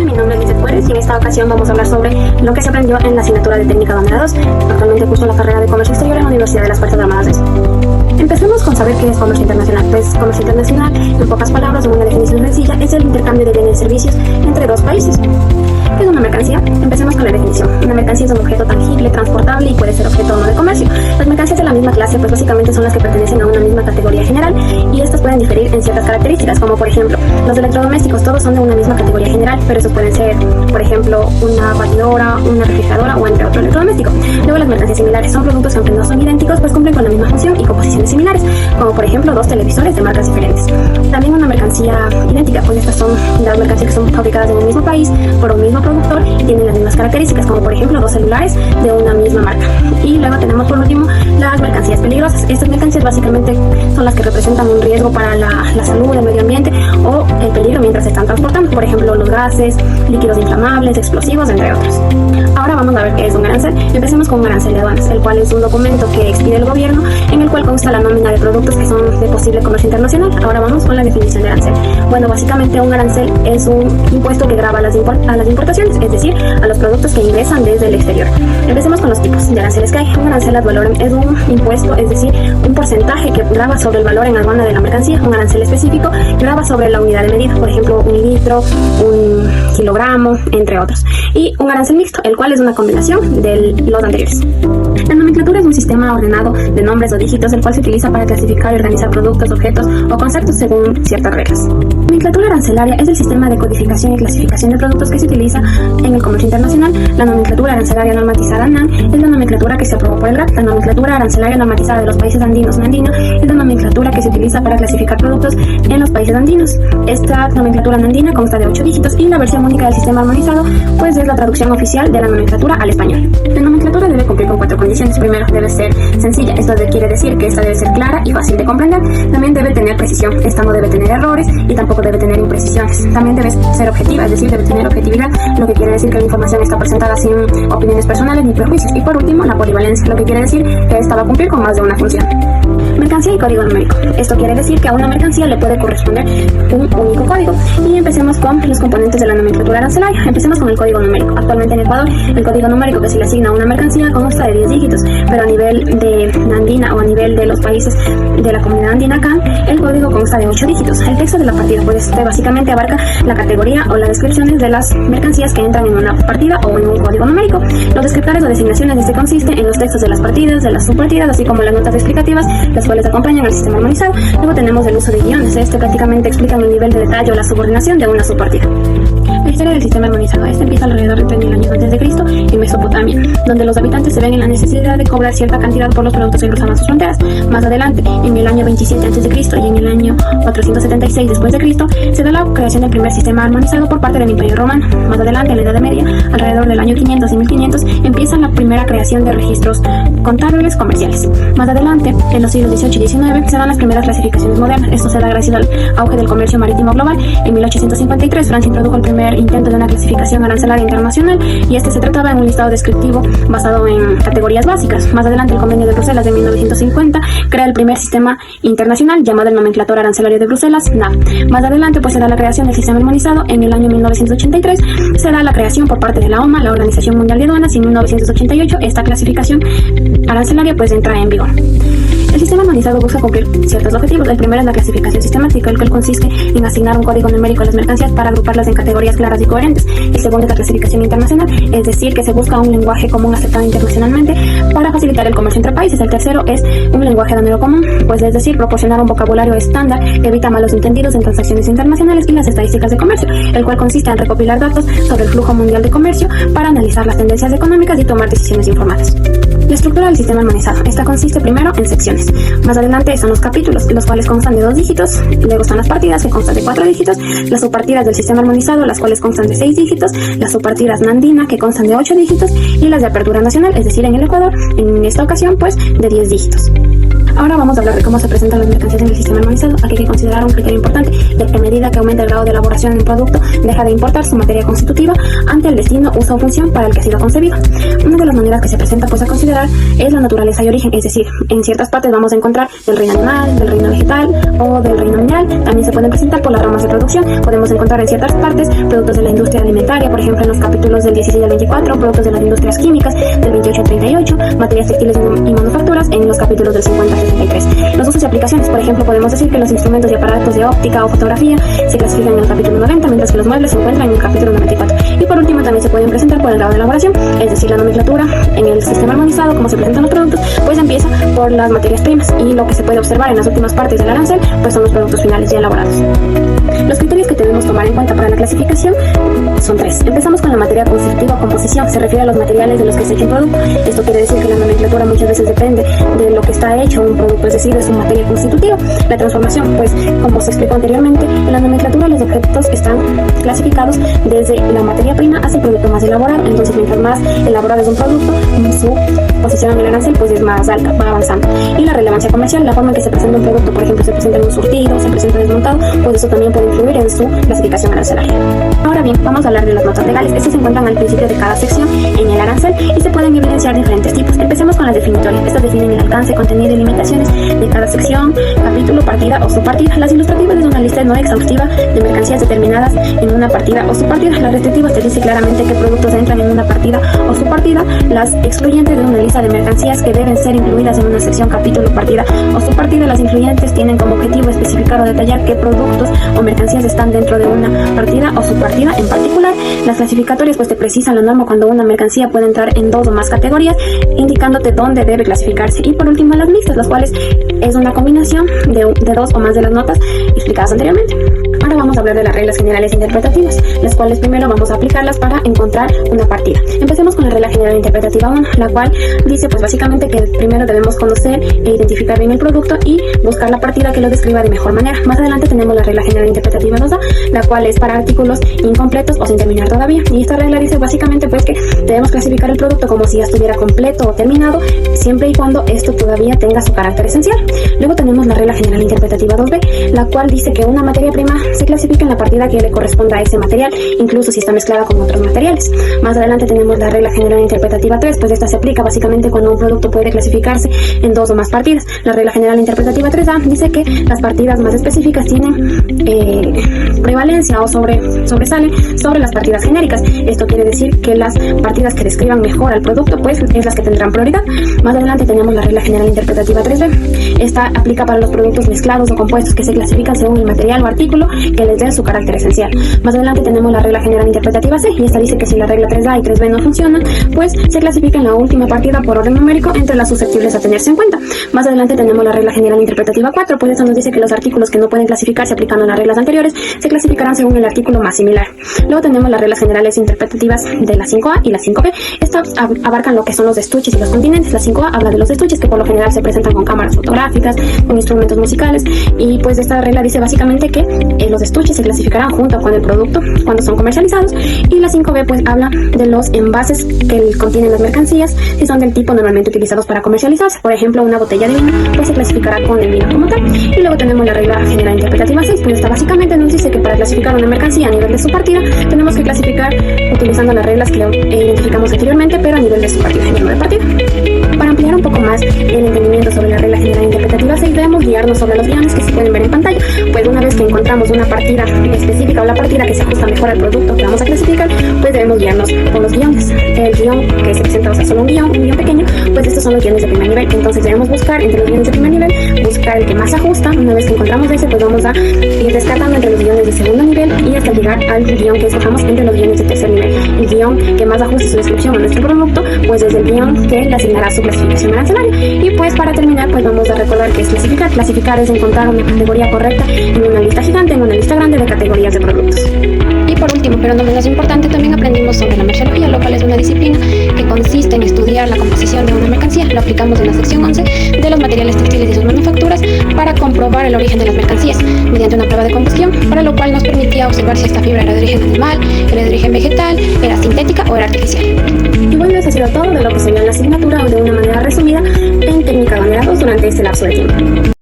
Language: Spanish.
Mi nombre es Lizeth Juárez y en esta ocasión vamos a hablar sobre lo que se aprendió en la asignatura de Técnica Bandera 2. Actualmente curso la carrera de Comercio Exterior en la Universidad de las Fuerzas Armadas de Este. Empecemos con saber qué es comercio internacional. Pues comercio internacional, en pocas palabras, una definición sencilla, es el intercambio de bienes y servicios entre dos países. ¿Qué es una mercancía? Empecemos con la definición. Una mercancía es un objeto tangible, transportable y puede ser objeto o no de comercio. Las mercancías de la misma clase, pues básicamente son las que pertenecen a una misma categoría general y estas pueden diferir en ciertas características, como por ejemplo, los electrodomésticos, todos son de una misma categoría general, pero esos pueden ser, por ejemplo, una batidora, una refrigeradora o entre otro electrodoméstico. Luego las mercancías similares son productos que aunque no son idénticos, pues cumplen con la misma función y composiciones similares, como por ejemplo dos televisores de marcas diferentes. También una mercancía idéntica, pues estas son las mercancías que son fabricadas en un mismo país por un mismo productor y tienen las mismas características, como por ejemplo dos celulares de una misma marca. Y luego tenemos por último las mercancías peligrosas. Estas mercancías básicamente son las que representan un riesgo para la salud, el medio ambiente o el peligro mientras se están transportando, por ejemplo los gases, líquidos inflamables, explosivos, entre otros. Ahora vamos a ver qué es un arancel. Empecemos con un arancel de aduanas, el cual es un documento que expide el gobierno en el cual consta la nómina de productos que son de posible comercio internacional. Ahora vamos con la definición de arancel. Bueno, básicamente un arancel es un impuesto que grava a las importaciones, es decir, a los productos que ingresan desde el exterior. Empecemos con los tipos de aranceles que hay. Un arancel ad valorem es un impuesto, es decir, un porcentaje que grava sobre el valor en aduana de la mercancía. Un arancel específico grava sobre la unidad de medida, por ejemplo, un litro, un kilogramo, entre otros. Y un arancel mixto, el cual es una combinación de los anteriores. La nomenclatura es un sistema ordenado de nombres o dígitos, el cual se utiliza para clasificar y organizar productos, objetos o conceptos según ciertas reglas. La nomenclatura arancelaria es el sistema de codificación y clasificación de productos que se utiliza en el comercio internacional. La nomenclatura arancelaria normatizada NAN es la nomenclatura que se aprobó por el GRAC. La nomenclatura arancelaria normatizada de los países andinos NANDINA es la nomenclatura que se utiliza para clasificar productos en los países andinos. Esta nomenclatura nandina consta de 8 dígitos y la versión única del sistema armonizado pues es la traducción oficial de la nomenclatura al español. La nomenclatura debe cumplir con 4 condiciones. Primero, debe ser sencilla. Esto quiere decir que esta debe ser clara y fácil de comprender. También debe tener precisión. Esta no debe tener errores y tampoco debe tener imprecisiones. También debe ser objetiva, es decir, debe tener objetividad, lo que quiere decir que la información está presentada sin opiniones personales ni prejuicios. Y por último, la polivalencia, lo que quiere decir que esta va a cumplir con más de una función. Mercancía y código numérico. Esto quiere decir que a una mercancía le puede corresponder un único código. Y empecemos con los componentes de la nomenclatura arancelaria. Empecemos con el código numérico. Actualmente en Ecuador, el código numérico que se le asigna a una mercancía consta de 10 dígitos, pero a nivel de Andina o a nivel de los países de la comunidad andina acá, el código consta de 8 dígitos. El texto de la partida pues básicamente abarca la categoría o las descripciones de las mercancías que entran en una partida o en un código numérico. Los descriptores o designaciones de este consiste en los textos de las partidas, de las subpartidas, así como las notas explicativas, las cuales acompañan al sistema armonizado. Luego tenemos el uso de guiones. Este prácticamente explica el nivel de detalle o la subordinación de una subpartida. La historia del sistema armonizado. Este empieza alrededor de 3000 años antes de Cristo en Mesopotamia, donde los habitantes se ven en la necesidad de cobrar cierta cantidad por los productos que cruzaban sus fronteras. Más adelante, en el año 27 antes de Cristo y en el año 476 después de Cristo, se da la creación del primer sistema armonizado por parte del Imperio Romano. Más adelante, en la Edad Media, alrededor del año 500 y 1500, empieza la primera creación de registros contables comerciales. Más adelante, en los siglos XVIII y XIX, se dan las primeras clasificaciones modernas. Esto se da gracias al auge del comercio marítimo global. En 1853, Francia introdujo el primer intento de una clasificación arancelaria internacional y este se trataba de un listado descriptivo basado en categorías básicas. Más adelante, el Convenio de Bruselas de 1950 crea el primer sistema internacional llamado el Nomenclator Arancelario de Bruselas, NAB. Más adelante, pues se da la creación del sistema armonizado. En el año 1983 se da la creación por parte de la OMA, la Organización Mundial de Aduanas, y en 1988 esta clasificación arancelaria pues entra en vigor. El sistema armonizado busca cumplir ciertos objetivos. El primero es la clasificación sistemática, el cual consiste en asignar un código numérico a las mercancías para agruparlas en categorías claras y coherentes. El segundo es la clasificación internacional, es decir, que se busca un lenguaje común aceptado internacionalmente para facilitar el comercio entre países. El tercero es un lenguaje aduanero común, pues es decir, proporcionar un vocabulario estándar que evita malos entendidos en transacciones internacionales, y las estadísticas de comercio, el cual consiste en recopilar datos sobre el flujo mundial de comercio para analizar las tendencias económicas y tomar decisiones informadas. La estructura del sistema armonizado. Esta consiste primero en secciones. Más adelante están los capítulos, los cuales constan de 2 dígitos. Luego están las partidas, que constan de 4 dígitos. Las subpartidas del sistema armonizado, las cuales constan de 6 dígitos. Las subpartidas nandina, que constan de 8 dígitos. Y las de apertura nacional, es decir, en el Ecuador, en esta ocasión, pues, de 10 dígitos. Ahora vamos a hablar de cómo se presentan las mercancías en el sistema armonizado. Aquí hay que considerar un criterio importante, ya que a medida que aumenta el grado de elaboración en un producto, deja de importar su materia constitutiva ante el destino, uso o función para el que ha sido concebido. Una de las maneras que se presenta pues a considerar es la naturaleza y origen, es decir, en ciertas partes vamos a encontrar del reino animal, del reino vegetal o del reino mineral. También se pueden presentar por las ramas de producción. Podemos encontrar en ciertas partes productos de la industria alimentaria, por ejemplo en los capítulos del 16 al 24, productos de las industrias químicas del 28 al 38, materias textiles y manufacturas en los capítulos del 50 al 63. Los usos y aplicaciones, por ejemplo, podemos decir que los instrumentos y aparatos de óptica o fotografía se clasifican en el capítulo 90, mientras que los muebles se encuentran en el capítulo 94. Y por último también se pueden presentar por el grado de elaboración, es decir, la nomenclatura en el sistema armonizado, como se presentan los productos, pues empieza por las materias primas, y lo que se puede observar en las últimas partes del arancel pues son los productos finales ya elaborados. Los criterios que debemos tomar en cuenta para la clasificación son tres. Empezamos con la materia constitutiva o composición. Se refiere a los materiales de los que se ha hecho un producto. Esto quiere decir que la nomenclatura muchas veces depende de lo que está hecho un producto, es decir, de su materia constitutiva. La transformación, pues como se explicó anteriormente, en la nomenclatura los objetos están clasificados desde la materia prima hasta el producto más elaborado. Entonces, mientras más elaborado es un producto, su posición en el arancel pues es más alta, va avanzando. Y la relevancia comercial, la forma en que se presenta un producto, por ejemplo, se presenta en un surtido, se presenta desmontado, pues eso también puede influir en su clasificación arancelaria. Ahora bien, vamos a hablar de las notas legales. Estas se encuentran al principio de cada sección en el arancel y se pueden evidenciar diferentes tipos. Empecemos con las definitorias. Estas definen el alcance, contenido y limitaciones de cada sección, capítulo, partida o subpartida. Las ilustrativas es una lista no exhaustiva de mercancías determinadas en una partida o subpartida. Las restrictivas te dice claramente qué productos entran en una partida o subpartida. Las excluyentes de una lista de mercancías que deben ser incluidas en una sección, capítulo, partida o subpartida. Las influyentes tienen como objetivo especificar o detallar qué productos o mercancías están dentro de una partida o subpartida en particular. Las clasificatorias pues te precisan la norma cuando una mercancía puede entrar en dos o más categorías, indicándote dónde debe clasificarse. Y por último las mixtas, las cuales es una combinación de dos o más de las notas explicadas anteriormente. Ahora vamos a hablar de las reglas generales interpretativas, las cuales primero vamos a aplicarlas para encontrar una partida. Empecemos con la regla general interpretativa 1, la cual dice pues básicamente que primero debemos conocer e identificar bien el producto y buscar la partida que lo describa de mejor manera. Más adelante tenemos la regla general interpretativa 2A, la cual es para artículos incompletos o sin terminar todavía. Y esta regla dice básicamente pues que debemos clasificar el producto como si ya estuviera completo o terminado, siempre y cuando esto todavía tenga su carácter esencial. Luego tenemos la regla general interpretativa 2B, la cual dice que una materia prima se clasifica en la partida que le corresponda a ese material, incluso si está mezclada con otros materiales. Más adelante tenemos la regla general interpretativa 3, pues esta se aplica básicamente cuando un producto puede clasificarse en dos o más partidas. La regla general interpretativa 3A dice que las partidas más específicas tienen prevalencia o sobresalen sobre las partidas genéricas. Esto quiere decir que las partidas que describan mejor al producto pues es las que tendrán prioridad. Más adelante tenemos la regla general interpretativa 3B. Esta aplica para los productos mezclados o compuestos que se clasifican según el material o artículo que les dé su carácter esencial. Más adelante tenemos la regla general interpretativa C, y esta dice que si la regla 3A y 3B no funcionan, pues se clasifica en la última partida por orden numérico entre las susceptibles a tenerse en cuenta. Más adelante tenemos la regla general interpretativa 4, pues esto nos dice que los artículos que no pueden clasificarse aplicando las reglas anteriores se clasificarán según el artículo más similar. Luego tenemos las reglas generales interpretativas de la 5A y la 5B. Estas abarcan lo que son los estuches y los continentes. La 5A habla de los estuches, que por lo general se presentan con cámaras fotográficas, con instrumentos musicales, y pues esta regla dice básicamente que los estuches se clasificarán junto con el producto cuando son comercializados. Y la 5B pues habla de los envases que contienen las mercancías, si son del tipo normalmente utilizados para comercializarse. Por ejemplo, una botella de vino pues se clasificará con el vino como tal. Y luego tenemos la regla general interpretativa 6, pues esta básicamente nos dice que para clasificar una mercancía a nivel de su partida tenemos que clasificar utilizando las reglas que identificamos anteriormente, pero a nivel de su partida, género de partida. Para ampliar un poco más el entendimiento sobre la regla general interpretativa 6, debemos guiarnos sobre los guiones que se pueden ver en pantalla. Pues una vez que encontramos una partida específica o la partida que se ajusta mejor al producto que vamos a clasificar, pues debemos guiarnos por los guiones. El guión que se presenta, o sea, solo un guión pequeño, pues estos son los guiones de primer nivel. Entonces debemos buscar entre los guiones de primer nivel, buscar el que más se ajusta. Una vez que encontramos ese, pues vamos a ir descartando entre los guiones de segundo nivel y hasta llegar al guión que escojamos entre los guiones de tercer nivel. El guión que más ajuste su descripción a nuestro producto, pues es el guión que le asignará su clasificación arancelaria. Y pues para terminar, pues vamos a recordar que es clasificar. Clasificar es encontrar una categoría correcta en una lista gigante, en una lista grande de categorías de productos. Y por último, pero no menos importante, también aprendimos sobre la merceología, lo cual es una disciplina que consiste en estudiar la composición de una mercancía. Lo aplicamos en la sección 11 de los materiales textiles y sus manufacturas, para comprobar el origen de las mercancías mediante una prueba de combustión, para lo cual nos permitía observar si esta fibra era de origen animal, era de origen vegetal, era sintética o era artificial. Y bueno, eso ha sido todo de lo que se vio en la asignatura, o de una manera resumida, en técnica bandera 2 durante este lapso de tiempo.